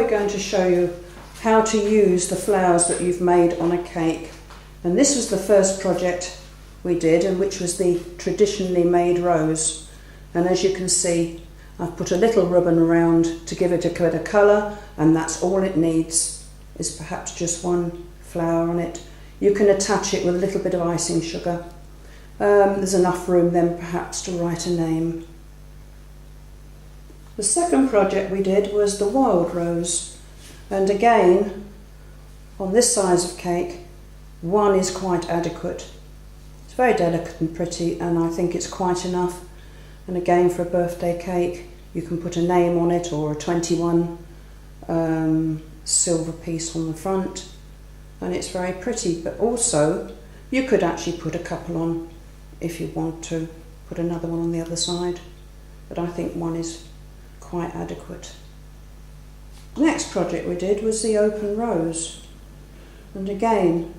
we're going to show you how to use the flowers that you've made on a cake. And this was the first project we did, and which was the traditionally made rose. And as you can see, I've put a little ribbon around to give it a bit of colour, and that's all it needs, is perhaps just one flower on it. You can attach it with a little bit of icing sugar. There's enough room then perhaps to write a name. The second project we did was the wild rose, and again, on this size of cake, one is quite adequate. It's very delicate and pretty, and I think it's quite enough. And again, for a birthday cake, you can put a name on it, or a 21 silver piece on the front, and it's very pretty. But also, you could actually put a couple on if you want to, put another one on the other side, but I think one is quite adequate. The next project we did was the open rose, and again,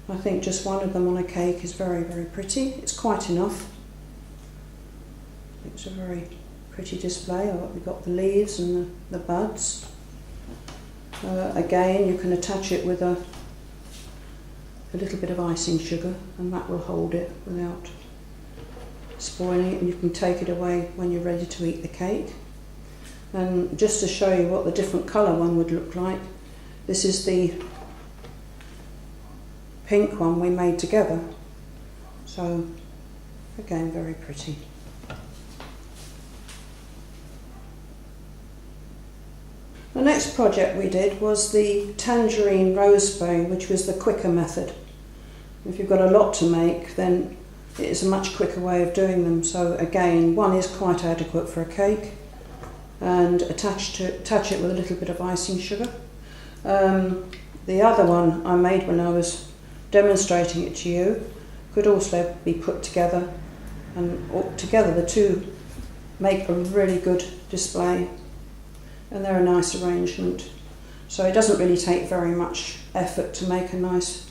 I think just one of them on a cake is very, very pretty. It's quite enough. It's a very pretty display. We've got the leaves and the buds. Again, you can attach it with a little bit of icing sugar, and that will hold it without spoiling it, and you can take it away when you're ready to eat the cake. And just to show you what the different colour one would look like, this is the pink one we made together. So again, very pretty. The next project we did was the tangerine rose spray, which was the quicker method. If you've got a lot to make, then it is a much quicker way of doing them. So again, one is quite adequate for a cake, and attach it with a little bit of icing sugar. The other one I made when I was demonstrating it to you could also be put together, and together the two make a really good display, and they're a nice arrangement. So it doesn't really take very much effort to make a nice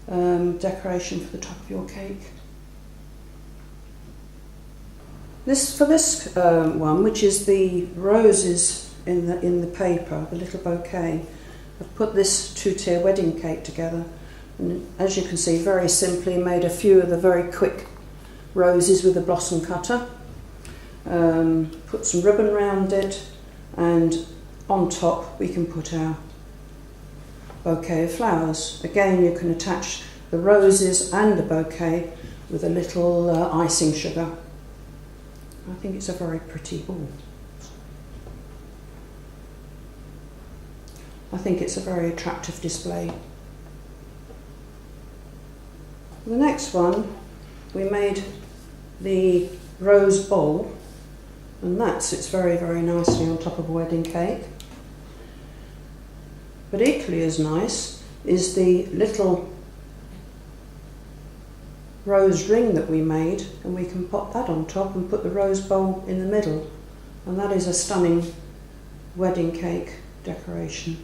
decoration for the top of your cake. For this one, which is the roses in the paper, the little bouquet, I've put this two-tier wedding cake together, and as you can see, very simply made a few of the very quick roses with a blossom cutter. Put some ribbon around it, and on top we can put our bouquet of flowers. Again, you can attach the roses and the bouquet with a little icing sugar. I think it's a very pretty, I think it's a very attractive display. The next one, we made the rose bowl, and that sits very, very nicely on top of a wedding cake. But equally as nice is the little rose ring that we made, and we can pop that on top and put the rose bowl in the middle, and that is a stunning wedding cake decoration.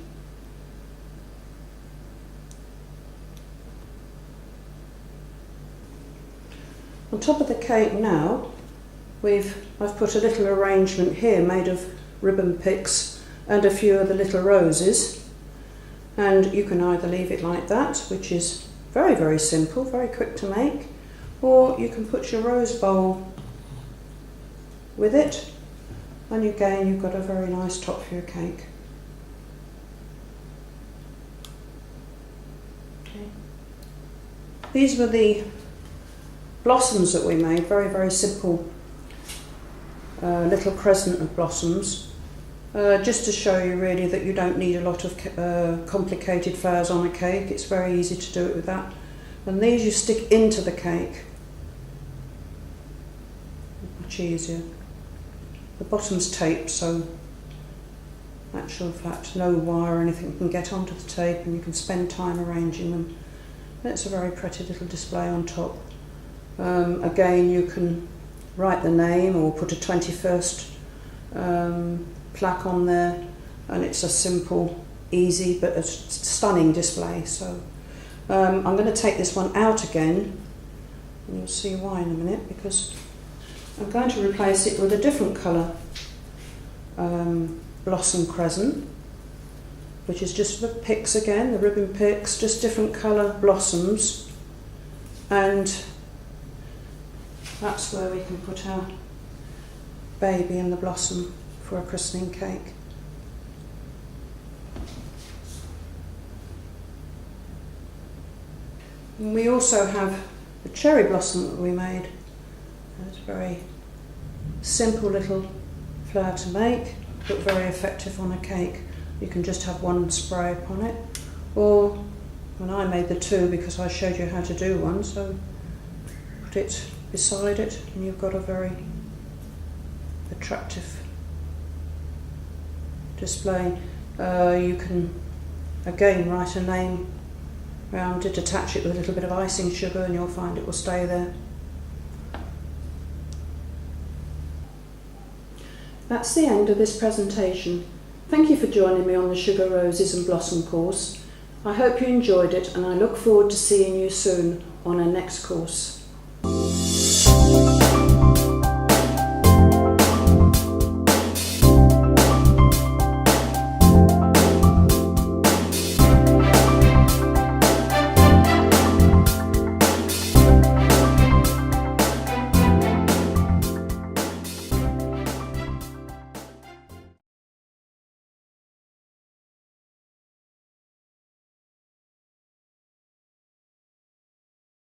On top of the cake now, I've put a little arrangement here made of ribbon picks and a few of the little roses, and you can either leave it like that, which is very, very simple, very quick to make, or you can put your rose bowl with it, and again you've got a very nice top for your cake. Okay. These were the blossoms that we made, very, very simple little crescent of blossoms, just to show you really that you don't need a lot of complicated flowers on a cake. It's very easy to do it with that. And these you stick into the cake, much easier. The bottom's taped, so actual fact no wire or anything can get onto the tape, and you can spend time arranging them. It's a very pretty little display on top. Again, you can write the name or put a 21st plaque on there, and it's a simple, easy but a stunning display. So I'm going to take this one out again, and you'll see why in a minute, because I'm going to replace it with a different colour blossom crescent. which is just the picks again, the ribbon picks, just different colour blossoms, and that's where we can put our baby in the blossom for a christening cake. And we also have the cherry blossom that we made. It's a very simple little flower to make, but very effective on a cake. You can just have one spray upon it, or when I made the two because I showed you how to do one, so put it beside it and you've got a very attractive display. You can again write a name around it, attach it with a little bit of icing sugar, and you'll find it will stay there. That's the end of this presentation. Thank you for joining me on the Sugar Roses and Blossom course. I hope you enjoyed it, and I look forward to seeing you soon on our next course.